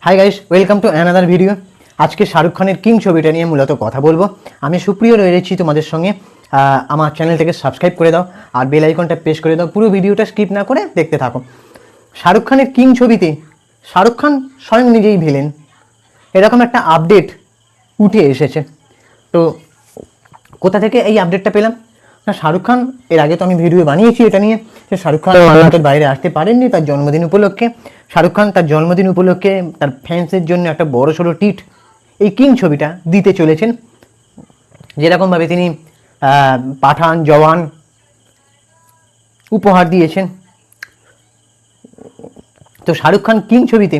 Hi guys, welcome to another video. আজকে শাহরুখ খানের king ছবিটা নিয়ে মূলত কথা বলবো। আমি সুপ্রিয় রয়েছি তোমাদের সঙ্গে। আমার চ্যানেলটাকে সাবস্ক্রাইব করে দাও আর বেল আইকনটা প্রেস করে দাও, পুরো ভিডিওটা স্কিপ না করে দেখতে থাকো। শাহরুখ খানের কিং ছবিতে শাহরুখ খান স্বয়ং নিজেই ভিলেন, এরকম একটা আপডেট উঠে এসেছে। তো কোথা থেকে এই আপডেটটা পেলাম না, শাহরুখ খান এর আগে তো আমি ভিডিও বানিয়েছি এটা নিয়ে, যে শাহরুখ খান ভারতের বাইরে আসতে পারেননি তার জন্মদিন উপলক্ষে। শাহরুখ খান তার জন্মদিন উপলক্ষে তার ফ্যান্সের জন্য একটা বড় সড়ো ট্রিট এই কিং ছবিটা দিতে চলেছেন। যেরকমভাবে তিনি পাঠান, জওয়ান উপহার দিয়েছেন, তো শাহরুখ খান কিং ছবিতে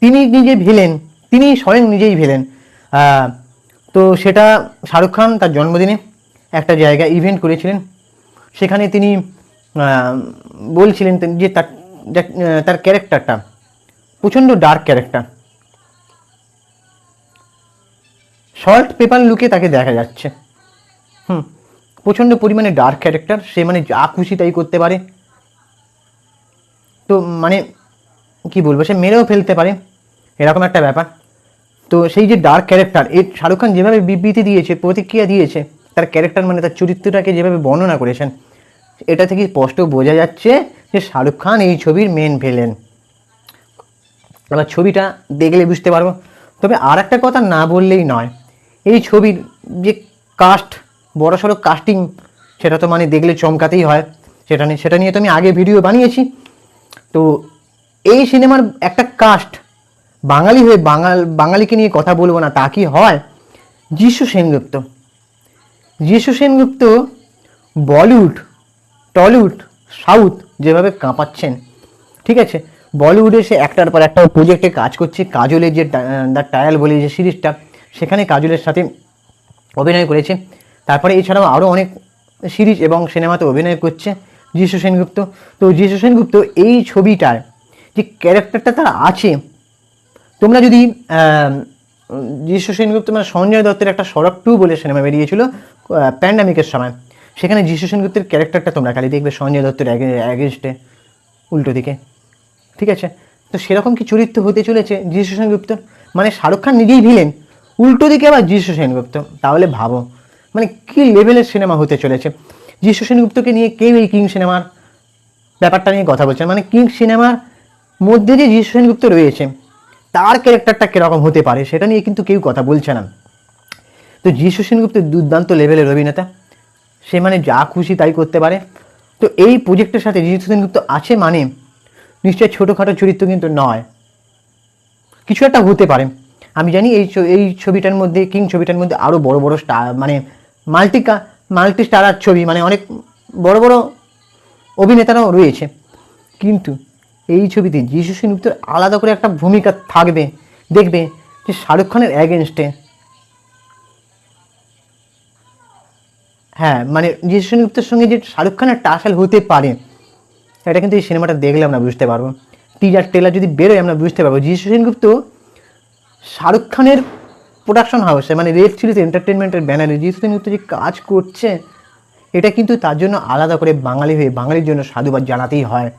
তিনি নিজে ভিলেন, তিনি স্বয়ং নিজেই ভিলেন। তো সেটা শাহরুখ খান তার জন্মদিনে একটা জায়গায় ইভেন্ট করেছিলেন। সেখানে তিনি বলছিলেন যে তার ক্যারেক্টারটা প্রচণ্ড ডার্ক ক্যারেক্টার, সল্ট পেপার লুকে তাকে দেখা যাচ্ছে। প্রচণ্ড পরিমাণে ডার্ক ক্যারেক্টার, সে মানে যা খুশি তাই করতে পারে। তো মানে কি বলবো, সে মেরেও ফেলতে পারে, এরকম একটা ব্যাপার। তো সেই যে ডার্ক ক্যারেক্টার, এই শাহরুখ খান যেভাবে বিবৃতি দিয়েছে, প্রতিক্রিয়া দিয়েছে, তার ক্যারেক্টার মানে তার চরিত্রটাকে যেভাবে বর্ণনা করেছেন, এটা থেকে স্পষ্ট বোঝা যাচ্ছে যে শাহরুখ খান এই ছবির মেন ভিলেন। এবার ছবিটা দেখলে বুঝতে পারবো। তবে আর একটা কথা না বললেই নয়, এই ছবির যে কাস্ট, বড়সড় কাস্টিং, সেটা তো মানে দেখলে চমকাতেই হয়। সেটা নিয়ে তো আমি আগে ভিডিও বানিয়েছি। তো এই সিনেমার একটা কাস্ট, বাঙালি হয়ে বাঙালিকে নিয়ে কথা বলবো না তা কি হয়? যিশু সেনগুপ্ত বলিউড, টলিউড, সাউথ যেভাবে কাঁপাচ্ছেন, ঠিক আছে, বলিউডে সে একটার পর একটা প্রজেক্টে কাজ করছে। কাজলের যে দ্য ট্রায়াল বলে যে সিরিজটা, সেখানে কাজলের সাথে অভিনয় করেছে। তারপরে এছাড়াও আরও অনেক সিরিজ এবং সিনেমাতে অভিনয় করছে যিশু সেনগুপ্ত। তো যিশু সেনগুপ্ত এই ছবিটার যে ক্যারেক্টারটা তার আছে, তোমরা যদি যিশু সেনগুপ্ত মানে সঞ্জয় দত্তের একটা সড়ক 2 বলে সিনেমা বেরিয়েছিল প্যান্ডামিকের সময়, সেখানে যিশু সেনগুপ্তের ক্যারেক্টারটা তোমরা খালি দেখবে সঞ্জয় দত্তের অ্যাগেনস্টে, উল্টো দিকে, ঠিক আছে। তো সেরকম কি চরিত্র হতে চলেছে যিশু সেনগুপ্ত, মানে শাহরুখ খান নিজেই ভিলেন, উল্টো দিকে আবার যিশু সেনগুপ্ত। তাহলে ভাবো মানে কি লেভেলের সিনেমা হতে চলেছে। যিশু সেনগুপ্তকে নিয়ে কেউ এই কিং সিনেমার ব্যাপারটা নিয়ে কথা বলছেন, মানে কিং সিনেমার মধ্যে যে যিশু সেনগুপ্ত রয়েছে তার ক্যারেক্টারটা কীরকম হতে পারে সেটা নিয়ে কিন্তু কেউ কথা বলছে না। তো যিশু সেনগুপ্ত দুর্দান্ত লেভেলের অভিনেতা, সে মানে যা খুশি তাই করতে পারে। তো এই প্রজেক্টের সাথে যিশু সেনগুপ্ত আছে মানে নিশ্চয়ই ছোটোখাটো চরিত্র কিন্তু নয়, কিছু একটা হতে পারে। আমি জানি এই ছবিটার মধ্যে, কিং ছবিটার মধ্যে আরও বড় বড় স্টার, মানে মাল্টি স্টারার ছবি, মানে অনেক বড় বড় অভিনেতারাও রয়েছে, কিন্তু এই ছবিতে যিশু সেনগুপ্তর আলাদা করে একটা ভূমিকা থাকবে। দেখবে যে শাহরুখ খানের অ্যাগেনস্টে, হ্যাঁ মানে যিশু সেনগুপ্তের সঙ্গে যে শাহরুখ খানের টাসেল হতে পারে, এটা কিন্তু এই সিনেমাটা দেখলে আমরা বুঝতে পারবো। টিজার ট্রেলার যদি বেরোয় আমরা বুঝতে পারবো যিশু সেনগুপ্ত শাহরুখ খানের প্রোডাকশন হাউসে, মানে রেড চিলিজ এন্টারটেনমেন্টের ব্যানারে যিশু সেনগুপ্ত যে কাজ করছে, এটা কিন্তু তার জন্য আলাদা করে বাঙালি হয়ে বাঙালির জন্য সাধুবাদ জানাতেই হয়।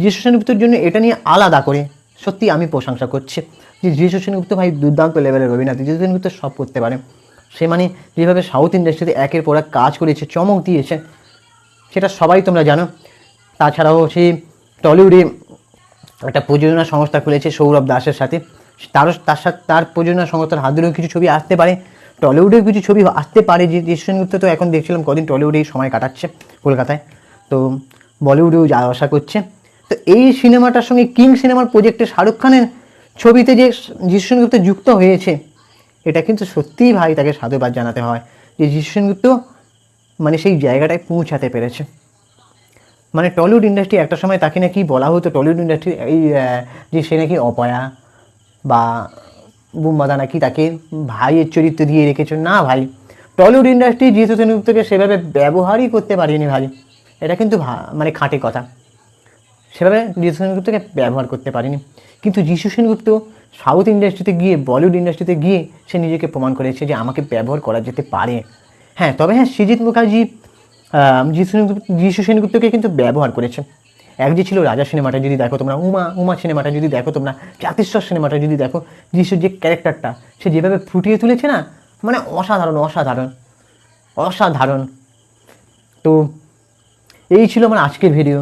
যিশু সেনগুপ্তর জন্য এটা নিয়ে আলাদা করে সত্যি আমি প্রশংসা করছি যে যিশু সেনগুপ্ত ভাই দুর্দান্ত লেভেলের অভিনেতা। যিশু সেনগুপ্ত সব করতে পারে, সে মানে যেভাবে সাউথ ইন্ডাস্ট্রিতে একের পর এক কাজ করেছে, চমক দিয়েছে, সেটা সবাই তোমরা জানো। তাছাড়াও সে টলিউডে একটা প্রযোজনা সংস্থা খুলেছে সৌরভ দাসের সাথে, তার প্রযোজনা সংস্থার হাত ধরেও কিছু ছবি আসতে পারে, টলিউডের কিছু ছবি আসতে পারে। যে যিশু সেনগুপ্ত তো এখন দেখছিলাম কদিন টলিউডেই সময় কাটাচ্ছে কলকাতায়, তো বলিউডেও যাওয়া আসা করছে। তো এই সিনেমাটার সঙ্গে কিং সিনেমার প্রজেক্টে শাহরুখ খানের ছবিতে যে যিশু সেনগুপ্ত যুক্ত হয়েছে, এটা কিন্তু সত্যিই ভাই তাকে সাধুবাদ জানাতে হয় যে যিশু সেনগুপ্ত মানে সেই জায়গাটায় পৌঁছাতে পেরেছে। মানে টলিউড ইন্ডাস্ট্রি একটা সময় তাকে নাকি বলা হতো, টলিউড ইন্ডাস্ট্রি এই যে সে নাকি অপয়া বা বুম্বাদা নাকি তাকে ভাইয়ের চরিত্র দিয়ে রেখেছে। না ভাই, টলিউড ইন্ডাস্ট্রি যিশু সেনগুপ্তকে সেভাবে ব্যবহারই করতে পারেনি ভাই, এটা কিন্তু মানে খাঁটি কথা, সেভাবে যিশু সেনগুপ্তকে ব্যবহার করতে পারেনি। কিন্তু যিশু সেনগুপ্ত সাউথ ইন্ডাস্ট্রিতে গিয়ে, বলিউড ইন্ডাস্ট্রিতে গিয়ে সে নিজেকে প্রমাণ করেছে যে আমাকে ব্যবহার করা যেতে পারে। হ্যাঁ, তবে হ্যাঁ, সৃজিত মুখার্জি যিশু সেনগুপ্তকে কিন্তু ব্যবহার করেছে, এক যে ছিল রাজা সিনেমাটা যদি দেখো তোমরা, উমা সিনেমাটা যদি দেখো তোমরা, জাতিস্বর সিনেমাটা যদি দেখো, যিশুর যে ক্যারেক্টারটা সে যেভাবে ফুটিয়ে তুলেছে না, মানে অসাধারণ অসাধারণ অসাধারণ। তো এই ছিল আমার আজকের ভিডিও,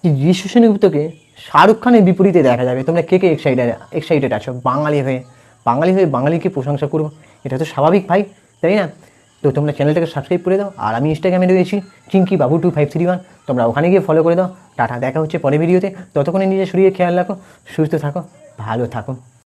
যে যিশু সেনগুপ্তকে শাহরুখ খানের বিপরীতে দেখা যাবে। তোমরা কে কে এক্সাইটেড আছো বাঙালি হয়ে বাঙালিকে প্রশংসা করবো, এটা তো স্বাভাবিক ভাই, তাই না? তো তোমরা চ্যানেলটাকে সাবস্ক্রাইব করে দাও, আর আমি ইনস্টাগ্রামে রয়েছি চিঙ্কি বাবু 2531, তোমরা ওখানে গিয়ে ফলো করে দাও। টাটা, দেখা হচ্ছে পরে ভিডিওতে, ততক্ষণে নিজের শরীরে খেয়াল রাখো, সুস্থ থাকো, ভালো থাকো।